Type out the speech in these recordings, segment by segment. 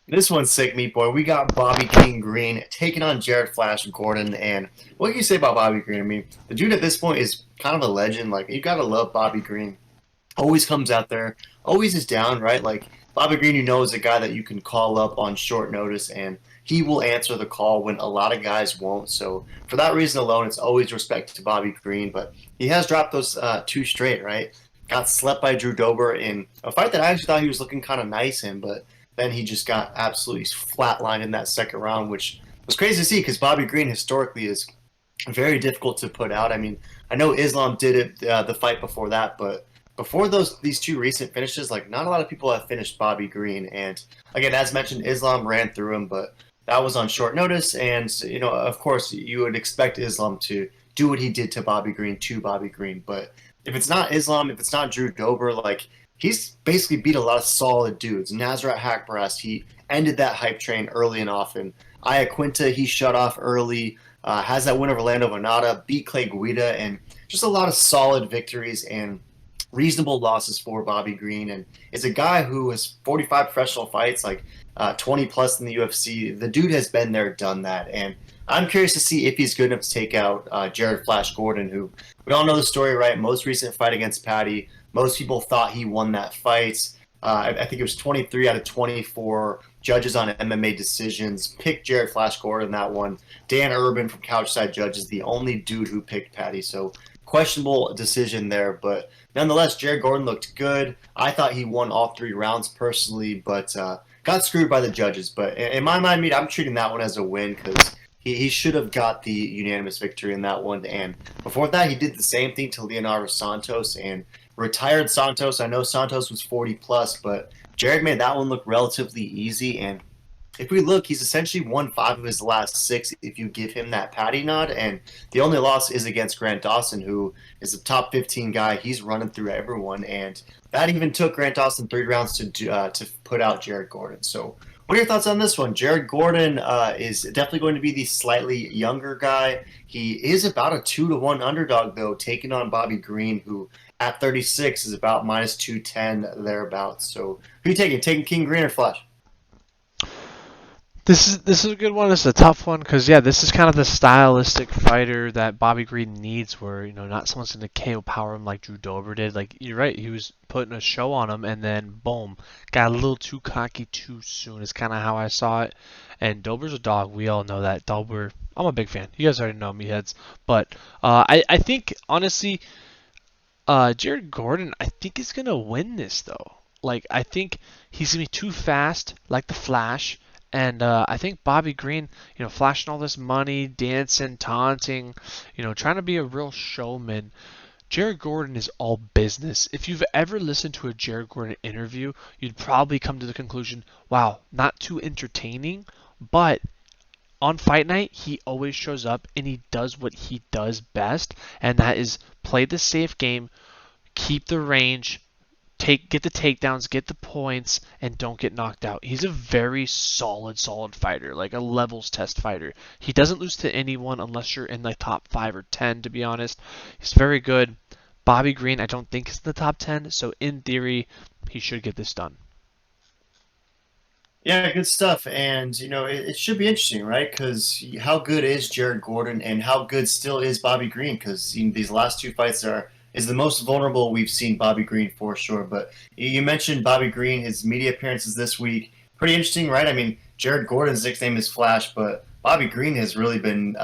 This one's sick, meat boy. We got Bobby King Green taking on Jared Flash Gordon. And what can you say about Bobby Green? I mean, the dude at this point is kind of a legend. Like, you gotta love Bobby Green. Always comes out there, always is down, right? Like, Bobby Green, is a guy that you can call up on short notice, and he will answer the call when a lot of guys won't. So, for that reason alone, it's always respect to Bobby Green. But he has dropped those two straight, right? Got slept by Drew Dober in a fight that I actually thought he was looking kind of nice in, but then he just got absolutely flatlined in that second round, which was crazy to see because Bobby Green historically is very difficult to put out. I mean, I know Islam did it the fight before that, but before these two recent finishes, like not a lot of people have finished Bobby Green. And again, as mentioned, Islam ran through him, but that was on short notice. And of course, you would expect Islam to do what he did to Bobby Green but if it's not Islam, if it's not Drew Dober, like he's basically beat a lot of solid dudes. Nasrat Hakparas, he ended that hype train early and often. Iaquinta, he shut off early. Has that win over Lando Venata, beat Clay Guida, and just a lot of solid victories and reasonable losses for Bobby Green. And is a guy who has 45 professional fights, like 20 plus in the UFC. The dude has been there, done that. And I'm curious to see if he's good enough to take out Jared Flash Gordon, who we all know the story, right? Most recent fight against Patty. Most people thought he won that fight. I think it was 23 out of 24 judges on MMA decisions picked Jared Flash Gordon that one. Dan Urban from Couchside Judges, the only dude who picked Patty. So questionable decision there, but nonetheless, Jared Gordon looked good. I thought he won all three rounds personally, but got screwed by the judges. But in my mind, I'm treating that one as a win because he should have got the unanimous victory in that one. And before that, he did the same thing to Leonardo Santos and retired Santos. I know Santos was 40 plus, but Jared made that one look relatively easy. And if we look, he's essentially won 5 of his last 6 if you give him that patty nod. And the only loss is against Grant Dawson, who is a top 15 guy. He's running through everyone. And that even took Grant Dawson 3 rounds to put out Jared Gordon. So what are your thoughts on this one? Jared Gordon is definitely going to be the slightly younger guy. He is about a 2-1 underdog, though, taking on Bobby Green, who at 36 is about minus 210 thereabouts. So who are you taking? Taking King Green or Flash? This is a good one. This is a tough one because yeah, this is kind of the stylistic fighter that Bobby Green needs, where not someone's gonna KO power him like Drew Dober did. Like you're right, he was putting a show on him, and then boom, got a little too cocky too soon. Is kind of how I saw it. And Dober's a dog. We all know that. Dober, I'm a big fan. You guys already know me, heads. But I think honestly, Jared Gordon, I think is gonna win this though. Like I think he's gonna be too fast, like the Flash. And I think Bobby Green, flashing all this money, dancing, taunting, trying to be a real showman. Jared Gordon is all business. If you've ever listened to a Jared Gordon interview, you'd probably come to the conclusion, wow, not too entertaining, but on fight night, he always shows up and he does what he does best, and that is play the safe game, keep the range, get the takedowns, get the points, and don't get knocked out. He's a very solid fighter, like a levels test fighter. He doesn't lose to anyone unless you're in the top 5 or 10, to be honest. He's very good. Bobby Green, I don't think is in the top 10, so in theory, he should get this done. Yeah, good stuff. And, it should be interesting, right? Because how good is Jared Gordon and how good still is Bobby Green? Because these last 2 fights is the most vulnerable we've seen Bobby Green for sure. But you mentioned Bobby Green, his media appearances this week. Pretty interesting, right? I mean, Jared Gordon's nickname is Flash, but Bobby Green has really been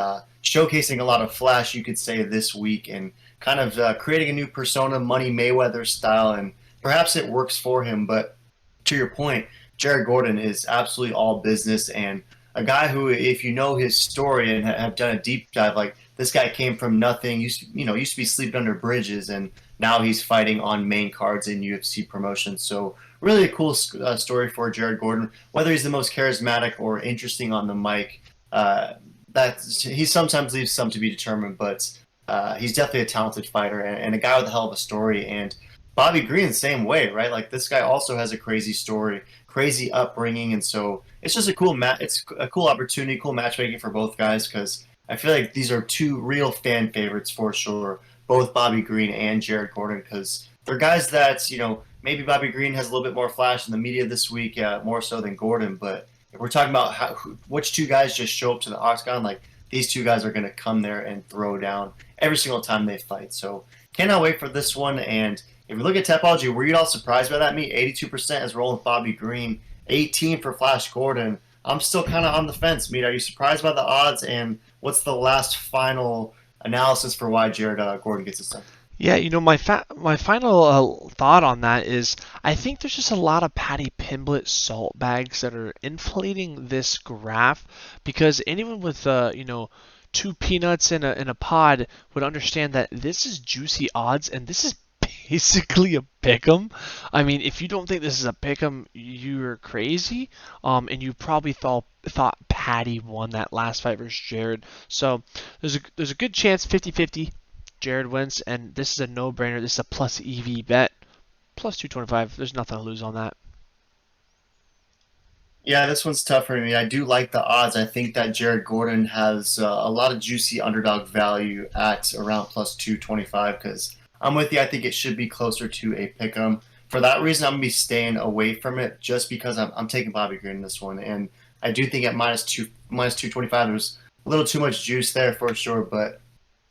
showcasing a lot of flash, you could say, this week and kind of creating a new persona, Money Mayweather style. And perhaps it works for him. But to your point, Jared Gordon is absolutely all business and a guy who, if you know his story and have done a deep dive, like this guy came from nothing, used to be sleeping under bridges, and now he's fighting on main cards in UFC promotions. So really a cool story for Jared Gordon. Whether he's the most charismatic or interesting on the mic, that he sometimes leaves some to be determined, but he's definitely a talented fighter and a guy with a hell of a story. And Bobby Green the same way, right? Like this guy also has a crazy story, crazy upbringing, and so it's just a cool it's a cool opportunity, cool matchmaking for both guys because I feel like these are 2 real fan favorites for sure, both Bobby Green and Jared Gordon because they're guys that maybe Bobby Green has a little bit more flash in the media this week, more so than Gordon. But if we're talking about which two guys just show up to the octagon, like these two guys are going to come there and throw down every single time they fight. So cannot wait for this one. And if you look at Tapology, were you all surprised by that? Me, 82% is rolling with Bobby Green, 18 for Flash Gordon. I'm still kind of on the fence. Meat, are you surprised by the odds? And what's the last final analysis for why Jared Gordon gets this done? Yeah, my final thought on that is I think there's just a lot of Patty Pimblett salt bags that are inflating this graph because anyone with two peanuts in a pod would understand that this is juicy odds and this is basically a pick'em. I mean, if you don't think this is a pick'em, you're crazy. And you probably thought Patty won that last fight versus Jared. So there's a good chance 50-50 Jared wins, and this is a no-brainer. This is a plus EV bet, plus 225. There's nothing to lose on that. Yeah, this one's tough for me. I do like the odds. I think that Jared Gordon has a lot of juicy underdog value at around plus 225 because I'm with you. I think it should be closer to a pick 'em. For that reason, I'm going to be staying away from it just because I'm taking Bobby Green in this one. And I do think at minus 225, there's a little too much juice there for sure, but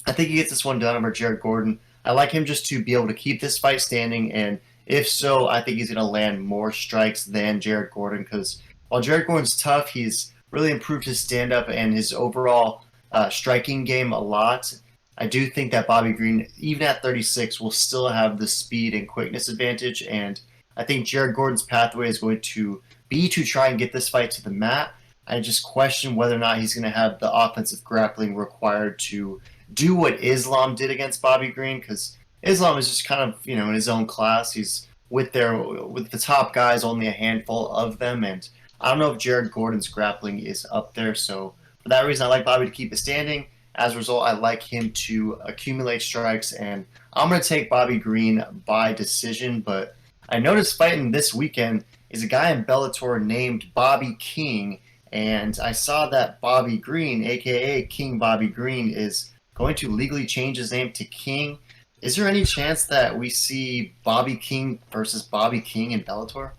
I think he gets this one done over Jared Gordon. I like him just to be able to keep this fight standing, and if so, I think he's going to land more strikes than Jared Gordon because while Jared Gordon's tough, he's really improved his stand-up and his overall striking game a lot. I do think that Bobby Green, even at 36, will still have the speed and quickness advantage, and I think Jared Gordon's pathway is going to be to try and get this fight to the mat. I just question whether or not he's going to have the offensive grappling required to do what Islam did against Bobby Green because Islam is just kind of in his own class. He's with the top guys, only a handful of them, and I don't know if Jared Gordon's grappling is up there. So for that reason, I like Bobby to keep it standing. As a result, I like him to accumulate strikes, and I'm going to take Bobby Green by decision. But I noticed fighting this weekend is a guy in Bellator named Bobby King, and I saw that Bobby Green, aka King Bobby Green, is going to legally change his name to King. Is there any chance that we see Bobby King versus Bobby King in Bellator?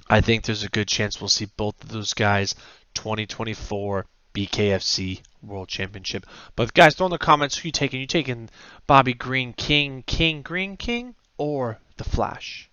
I think there's a good chance we'll see both of those guys 2024 BKFC World Championship. But guys, throw in the comments who you taking. You taking Bobby Green King, Green King, or the Flash?